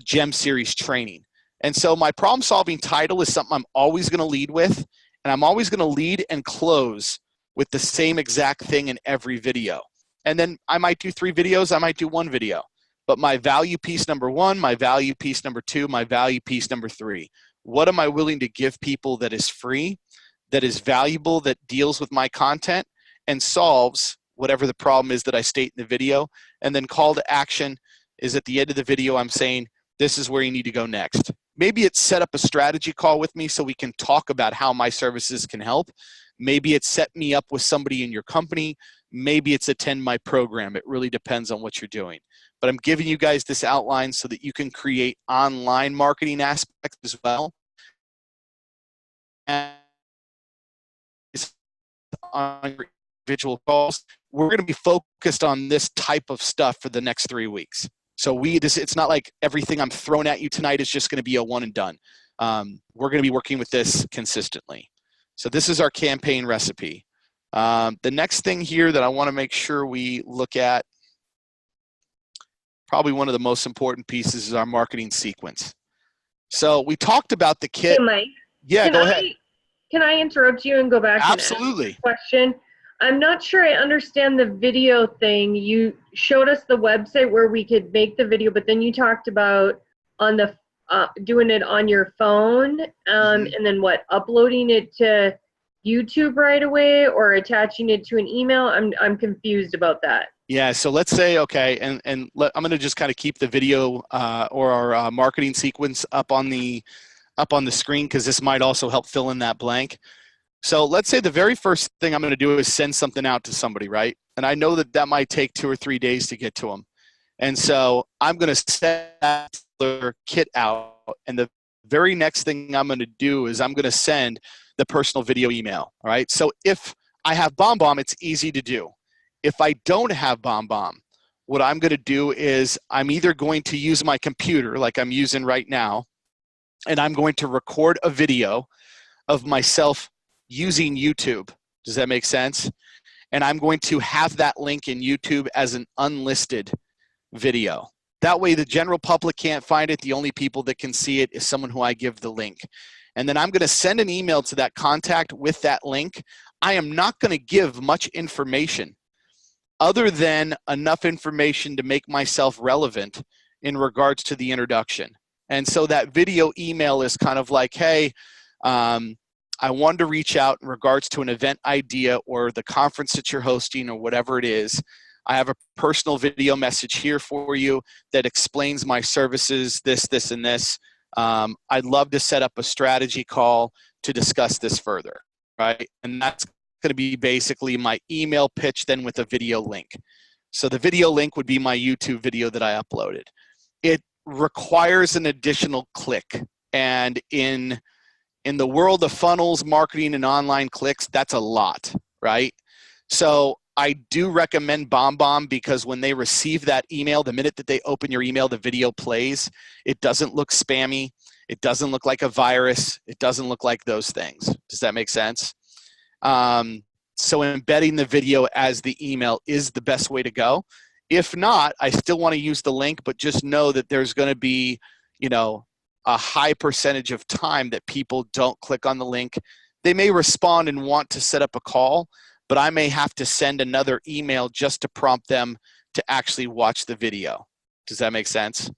GEM series training. And so my problem-solving title is something I'm always going to lead with, and I'm always going to lead and close with the same exact thing in every video. And then I might do 3 videos, I might do 1 video. But my value piece number 1, my value piece number 2, my value piece number 3. What am I willing to give people that is free, that is valuable, that deals with my content and solves whatever the problem is that I state in the video? And then call to action is at the end of the video, I'm saying, this is where you need to go next. Maybe it's set up a strategy call with me so we can talk about how my services can help. Maybe it's set me up with somebody in your company. Maybe it's attend my program. It really depends on what you're doing. But I'm giving you guys this outline so that you can create online marketing aspects as well. And on your individual calls, we're going to be focused on this type of stuff for the next 3 weeks. So it's not like everything I'm throwing at you tonight is just going to be a one and done. We're going to be working with this consistently. So this is our campaign recipe. The next thing here that I want to make sure we look at, probably one of the most important pieces, is our marketing sequence. So we talked about the kit. Hey, Mike. Yeah, go ahead. Can I interrupt you and go back Absolutely. and ask a question? I'm not sure I understand the video thing. You showed us the website where we could make the video, but then you talked about on the doing it on your phone, and then what, uploading it to YouTube right away or attaching it to an email? I'm confused about that. Yeah, so let's say, okay, I'm going to just kind of keep the video or our marketing sequence up on the screen, because this might also help fill in that blank. So let's say the very first thing I'm going to do is send something out to somebody, right? And I know that might take 2 or 3 days to get to them. And so I'm going to send that kit out. And the very next thing I'm going to do is I'm going to send the personal video email, all right? So if I have BombBomb, it's easy to do. If I don't have BombBomb, what I'm going to do is I'm either going to use my computer like I'm using right now, and I'm going to record a video of myself using YouTube. Does that make sense? And I'm going to have that link in YouTube as an unlisted video. That way the general public can't find it. The only people that can see it is someone who I give the link. And then I'm going to send an email to that contact with that link. I am not going to give much information other than enough information to make myself relevant in regards to the introduction. And so that video email is kind of like, hey, I wanted to reach out in regards to an event idea or the conference that you're hosting or whatever it is. I have a personal video message here for you that explains my services, this, this, and this. I'd love to set up a strategy call to discuss this further, right? And that's going to be basically my email pitch then with a video link. So the video link would be my YouTube video that I uploaded. It requires an additional click. And in the world of funnels, marketing, and online clicks, that's a lot, right? So I do recommend BombBomb because when they receive that email, the minute that they open your email, the video plays. It doesn't look spammy. It doesn't look like a virus. It doesn't look like those things. Does that make sense? So embedding the video as the email is the best way to go. If not, I still want to use the link, but just know that there's going to be, a high percentage of time that people don't click on the link. They may respond and want to set up a call, but I may have to send another email just to prompt them to actually watch the video. Does that make sense?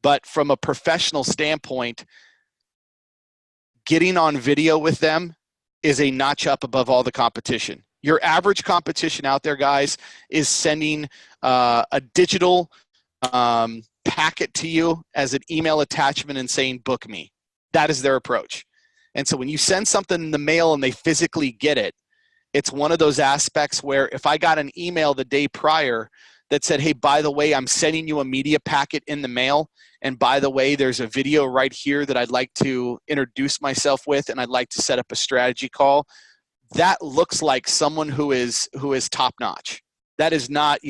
But from a professional standpoint, getting on video with them is a notch up above all the competition. Your average competition out there, guys, is sending a digital packet to you as an email attachment and saying, book me. That is their approach. And so when you send something in the mail and they physically get it, it's one of those aspects where if I got an email the day prior that said, hey, by the way, I'm sending you a media packet in the mail. And by the way, there's a video right here that I'd like to introduce myself with, and I'd like to set up a strategy call. That looks like someone who is top notch. That is not,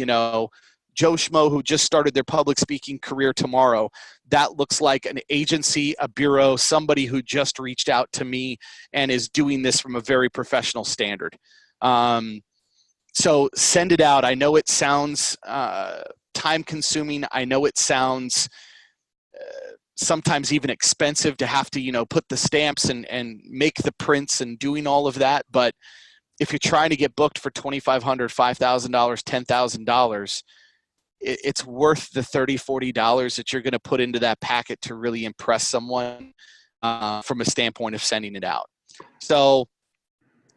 Joe Schmo who just started their public speaking career tomorrow. That looks like an agency, a bureau, somebody who just reached out to me and is doing this from a very professional standard. So send it out. I know it sounds time consuming. I know it sounds sometimes even expensive to have to, put the stamps and make the prints and doing all of that. But if you're trying to get booked for $2,500, $5,000, $10,000, it's worth the $30, $40 that you're going to put into that packet to really impress someone from a standpoint of sending it out. So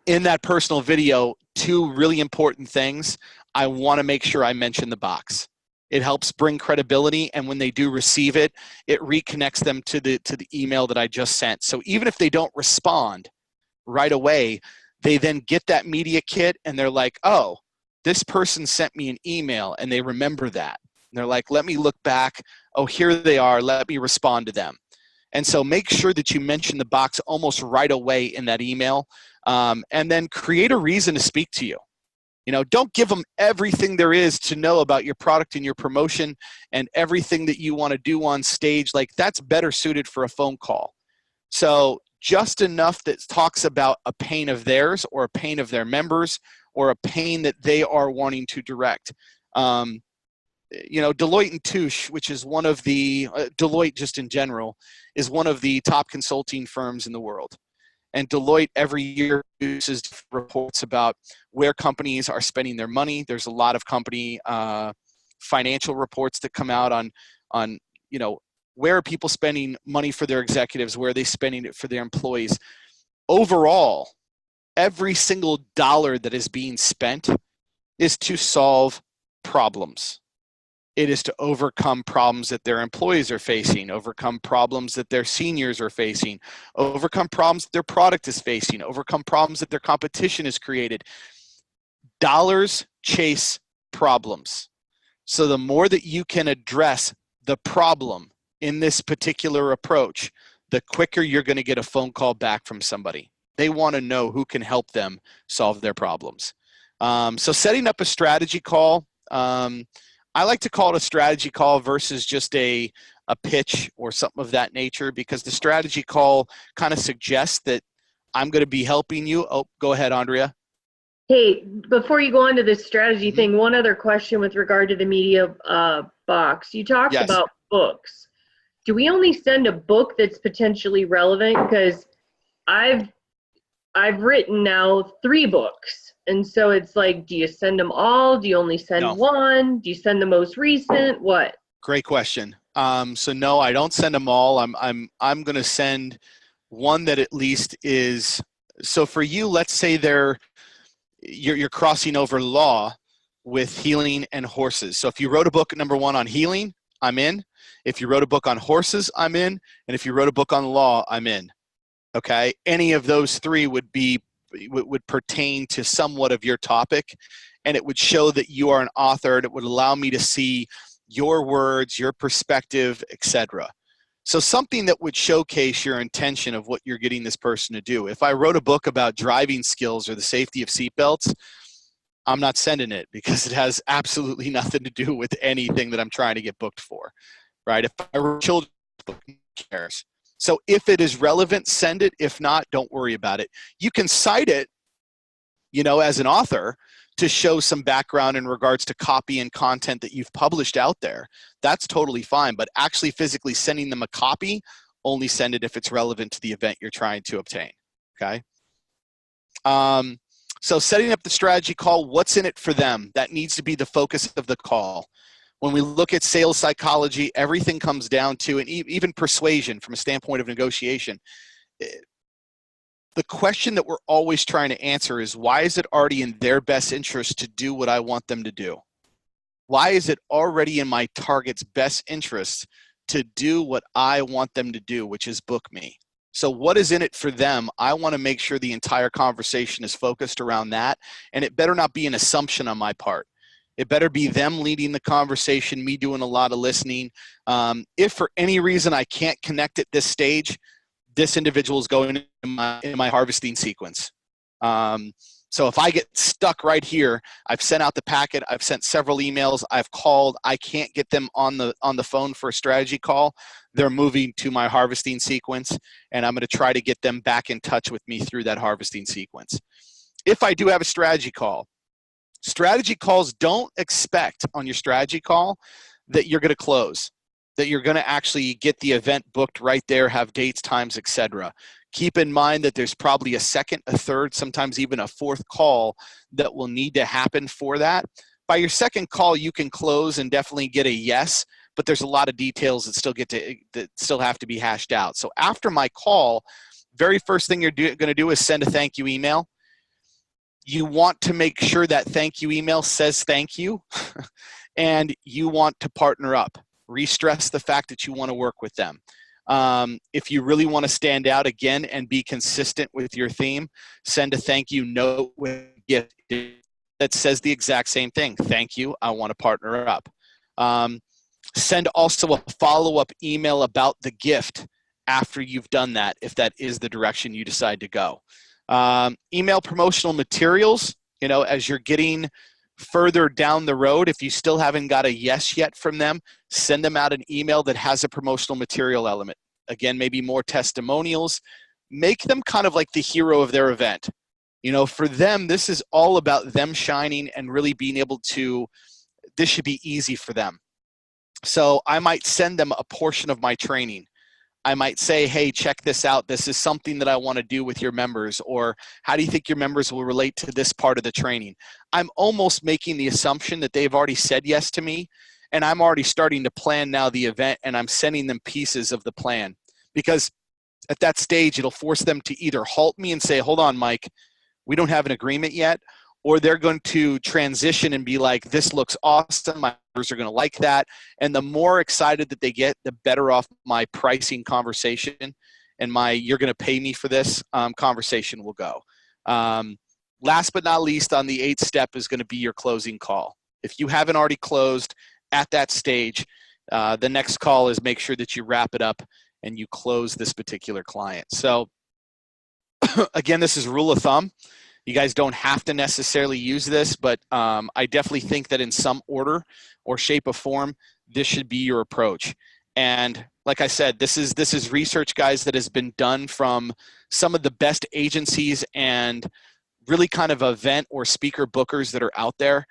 in that personal video, 2 really important things. I want to make sure I mention the box. It helps bring credibility, and when they do receive it, it reconnects them to the email that I just sent. So even if they don't respond right away, they then get that media kit and they're like, oh, this person sent me an email, and they remember that. And they're like, let me look back. Oh, here they are. Let me respond to them. And so make sure that you mention the box almost right away in that email, and then create a reason to speak to you. You know, don't give them everything there is to know about your product and your promotion and everything that you want to do on stage. Like, that's better suited for a phone call. So just enough that talks about a pain of theirs or a pain of their members or a pain that they are wanting to direct. You know, Deloitte and Touche, which is one of the, Deloitte just in general, is one of the top consulting firms in the world. And Deloitte every year produces reports about where companies are spending their money. There's a lot of company financial reports that come out on, you know, where are people spending money for their executives, where are they spending it for their employees. Overall, every single dollar that is being spent is to solve problems. It is to overcome problems that their employees are facing, overcome problems that their seniors are facing, overcome problems that their product is facing, overcome problems that their competition has created. Dollars chase problems. So the more that you can address the problem in this particular approach, the quicker you're going to get a phone call back from somebody. They want to know who can help them solve their problems. So setting up a strategy call, I like to call it a strategy call versus just a pitch or something of that nature, because the strategy call kind of suggests that I'm going to be helping you. Oh, go ahead, Andrea. Hey, before you go on to this strategy thing, one other question with regard to the media box. You talked about books. Do we only send a book that's potentially relevant? Because I've written now 3 books. And so it's like, do you send them all? Do you only send one? Do you send the most recent? What? Great question. So no, I don't send them all. I'm going to send one that at least is, so for you, let's say you're crossing over law with healing and horses. So if you wrote a book, number 1, on healing, I'm in. If you wrote a book on horses, I'm in. And if you wrote a book on law, I'm in. Okay. Any of those 3 would pertain to somewhat of your topic, and it would show that you are an author, and it would allow me to see your words, your perspective, etc. So something that would showcase your intention of what you're getting this person to do. If I wrote a book about driving skills or the safety of seatbelts, I'm not sending it, because it has absolutely nothing to do with anything that I'm trying to get booked for, right? If I wrote a children's book, who cares? So if it is relevant, send it. If not, don't worry about it. You can cite it, you know, as an author to show some background in regards to copy and content that you've published out there. That's totally fine. But actually physically sending them a copy, only send it if it's relevant to the event you're trying to obtain. Okay. So setting up the strategy call, what's in it for them? That needs to be the focus of the call. When we look at sales psychology, everything comes down to, and even persuasion from a standpoint of negotiation, the question that we're always trying to answer is, why is it already in their best interest to do what I want them to do? Why is it already in my target's best interest to do what I want them to do, which is book me? So what is in it for them? I want to make sure the entire conversation is focused around that, and it better not be an assumption on my part. It better be them leading the conversation, me doing a lot of listening. If for any reason I can't connect at this stage, this individual is going in my harvesting sequence. So if I get stuck right here, I've sent out the packet, I've sent several emails, I've called, I can't get them on the phone for a strategy call, they're moving to my harvesting sequence, and I'm going to try to get them back in touch with me through that harvesting sequence. If I do have a strategy call, strategy calls, don't expect on your strategy call that you're going to close, that you're going to actually get the event booked right there, have dates, times, etc. Keep in mind that there's probably a second, a third, sometimes even a fourth call that will need to happen for that. By your second call, you can close and definitely get a yes, but there's a lot of details that still have to be hashed out. So after my call, very first thing you're going to do is send a thank you email. You want to make sure that thank you email says thank you, and you want to partner up. Re-stress the fact that you want to work with them. If you really want to stand out again and be consistent with your theme, send a thank you note with a gift that says the exact same thing. Thank you, I want to partner up. Send also a follow-up email about the gift after you've done that, if that is the direction you decide to go. Email promotional materials, as you're getting further down the road, if you still haven't got a yes yet from them, send them out an email that has a promotional material element. Again, maybe more testimonials. Make them kind of like the hero of their event. For them, this is all about them shining and really being able to, this should be easy for them. So I might send them a portion of my training. I might say, hey, check this out. This is something that I want to do with your members. Or how do you think your members will relate to this part of the training? I'm almost making the assumption that they've already said yes to me, and I'm already starting to plan now the event, and I'm sending them pieces of the plan. Because at that stage, it'll force them to either halt me and say, hold on, Mike, we don't have an agreement yet, or they're going to transition and be like, this looks awesome, my members are going to like that. And the more excited that they get, the better off my pricing conversation and my you're going to pay me for this conversation will go. Last but not least, on the 8th step is going to be your closing call. If you haven't already closed at that stage, the next call is make sure that you wrap it up and you close this particular client. So again, this is rule of thumb. You guys don't have to necessarily use this, but I definitely think that in some order or shape or form, this should be your approach. And like I said, this is research, guys, that has been done from some of the best agencies and really kind of event or speaker bookers that are out there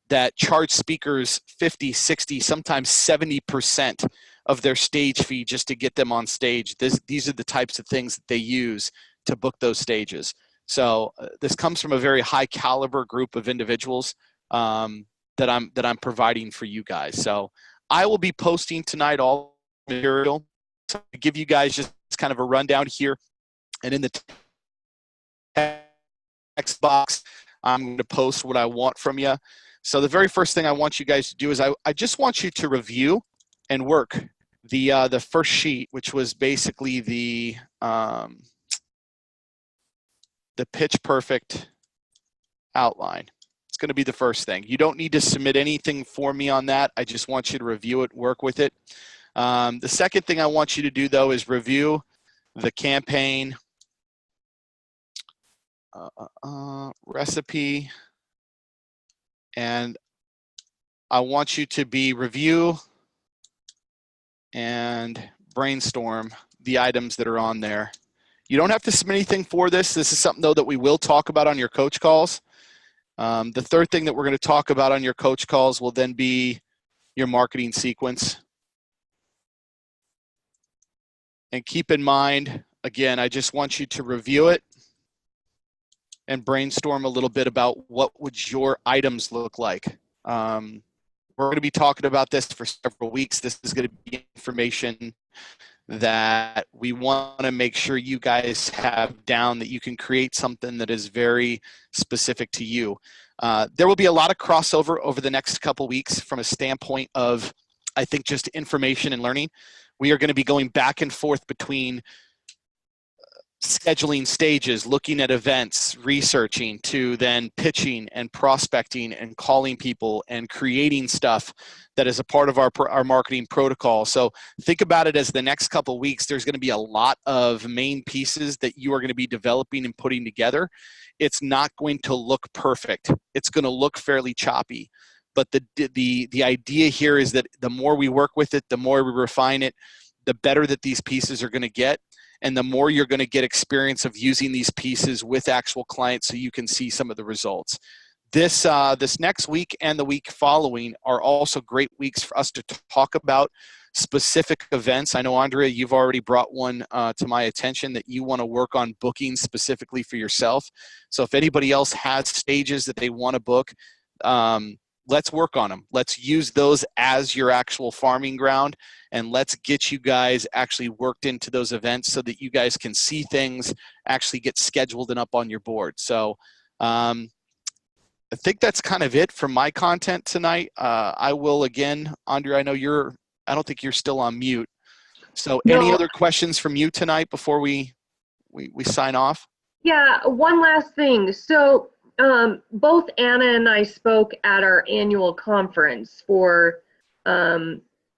that charge speakers 50, 60, sometimes 70% of their stage fee just to get them on stage. These are the types of things that they use to book those stages. So this comes from a very high caliber group of individuals that I'm providing for you guys. So I will be posting tonight all material to give you guys just kind of a rundown here. And in the text box, I'm going to post what I want from you. So the very first thing I want you guys to do is I just want you to review and work the first sheet, which was basically the pitch perfect outline. It's going to be the first thing. You don't need to submit anything for me on that. I just want you to review it, work with it. The second thing I want you to do, though, is review the campaign recipe, and I want you to review and brainstorm the items that are on there. You don't have to submit anything for this. This is something, though, that we will talk about on your coach calls. The third thing that we're going to talk about on your coach calls will then be your marketing sequence. And keep in mind, again, I just want you to review it and brainstorm a little bit about what would your items look like. We're going to be talking about this for several weeks. This is going to be information that we want to make sure you guys have down, that you can create something that is very specific to you. There will be a lot of crossover over the next couple weeks from a standpoint of, I think, just information and learning. We are going to be going back and forth between scheduling stages, looking at events, researching, to then pitching and prospecting and calling people and creating stuff that is a part of our marketing protocol. So think about it as the next couple of weeks, there's going to be a lot of main pieces that you are going to be developing and putting together. It's not going to look perfect. It's going to look fairly choppy. But the idea here is that the more we work with it, the more we refine it, the better that these pieces are going to get. And the more you're going to get experience of using these pieces with actual clients so you can see some of the results. This next week and the week following are also great weeks for us to talk about specific events. I know, Andrea, you've already brought one to my attention that you want to work on booking specifically for yourself. So if anybody else has stages that they want to book, let's work on them. Let's use those as your actual farming ground, and let's get you guys actually worked into those events so that you guys can see things actually get scheduled and up on your board. So I think that's kind of it for my content tonight. I will, again, Andrea, I know I don't think you're still on mute. So any No. other questions from you tonight before we sign off? Yeah, one last thing. So both Anna and I spoke at our annual conference for,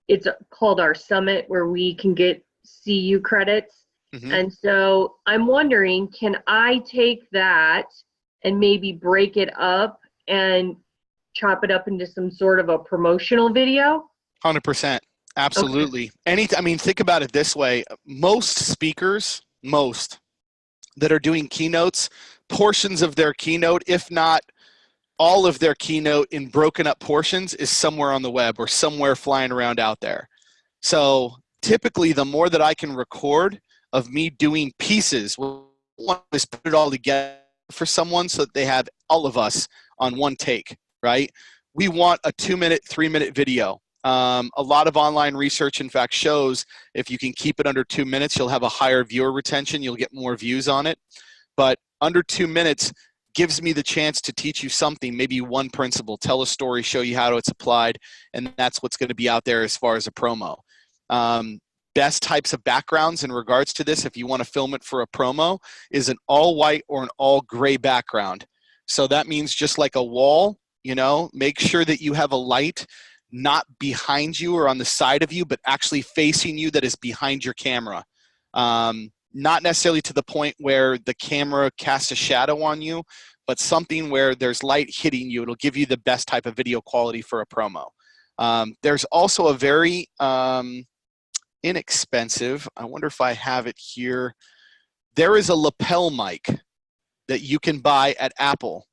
it's called our summit, where we can get CU credits. Mm-hmm. And so I'm wondering, can I take that and maybe break it up and chop it up into some sort of a promotional video? 100%. Absolutely. Okay. I mean, think about it this way. Most speakers, that are doing keynotes, portions of their keynote, if not all of their keynote in broken up portions, is somewhere on the web or somewhere flying around out there. So typically, the more that I can record of me doing pieces, we'll just put it all together for someone so that they have all of us on one take, right? We want a 2-minute, 3-minute video. A lot of online research, in fact, shows if you can keep it under 2 minutes, you'll have a higher viewer retention. You'll get more views on it. But under 2 minutes gives me the chance to teach you something, maybe one principle, tell a story, show you how it's applied, and that's what's going to be out there as far as a promo. Best types of backgrounds in regards to this, if you want to film it for a promo, is an all white or an all gray background. So that means just like a wall, make sure that you have a light not behind you or on the side of you, but actually facing you, that is behind your camera. Not necessarily to the point where the camera casts a shadow on you, but something where there's light hitting you. It'll give you the best type of video quality for a promo. There's also a very inexpensive, I wonder if I have it here. There is a lapel mic that you can buy at Apple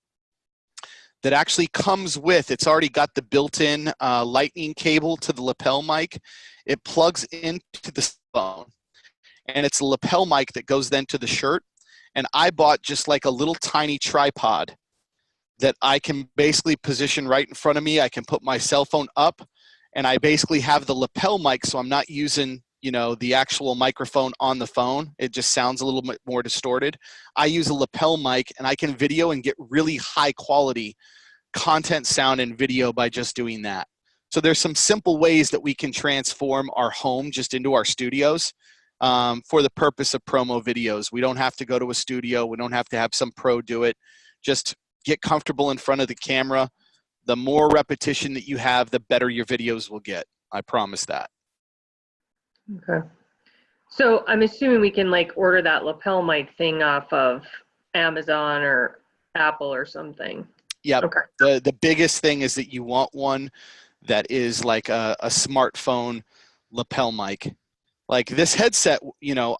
that actually comes with, it's already got the built-in lightning cable to the lapel mic. It plugs into the phone, and it's a lapel mic that goes then to the shirt. And I bought just like a little tiny tripod that I can basically position right in front of me. I can put my cell phone up, and I basically have the lapel mic, so I'm not using the actual microphone on the phone. It just sounds a little bit more distorted. I use a lapel mic, and I can video and get really high quality content, sound, and video by just doing that. So there's some simple ways that we can transform our home just into our studios for the purpose of promo videos. We don't have to go to a studio. We don't have to have some pro do it. Just get comfortable in front of the camera. The more repetition that you have, the better your videos will get. I promise that. Okay. So I'm assuming we can order that lapel mic thing off of Amazon or Apple or something. Yeah. Okay. The biggest thing is that you want one that is like a smartphone lapel mic. Like this headset,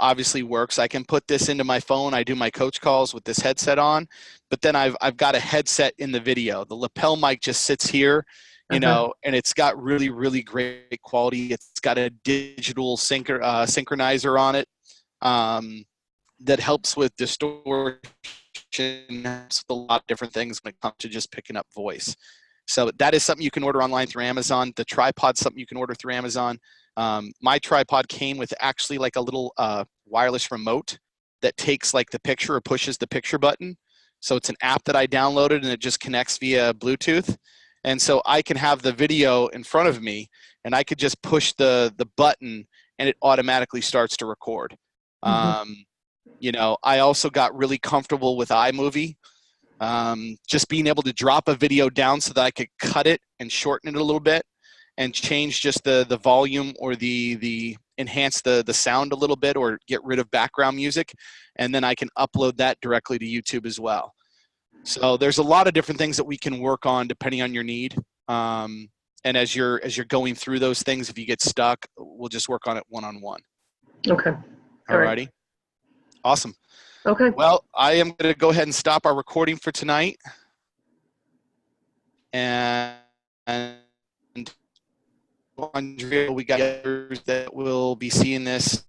obviously works. I can put this into my phone. I do my coach calls with this headset on, but then I've got a headset in the video. The lapel mic just sits here, and it's got really, really great quality. It's got a digital synchronizer on it that helps with distortion, helps with a lot of different things when it comes to just picking up voice. So that is something you can order online through Amazon. The tripod's something you can order through Amazon. My tripod came with actually like a little wireless remote that takes like the picture or pushes the picture button. So it's an app that I downloaded, and it just connects via Bluetooth. And so I can have the video in front of me, and I could just push the button, and it automatically starts to record. I also got really comfortable with iMovie. Just being able to drop a video down so that I could cut it and shorten it a little bit and change just the volume or the enhance the sound a little bit or get rid of background music. And then I can upload that directly to YouTube as well. So there's a lot of different things that we can work on depending on your need. And as you're going through those things, if you get stuck, we'll just work on it one-on-one. Okay. All righty. Awesome. Okay. Well, I am going to go ahead and stop our recording for tonight. And Andrea, we got others that will be seeing this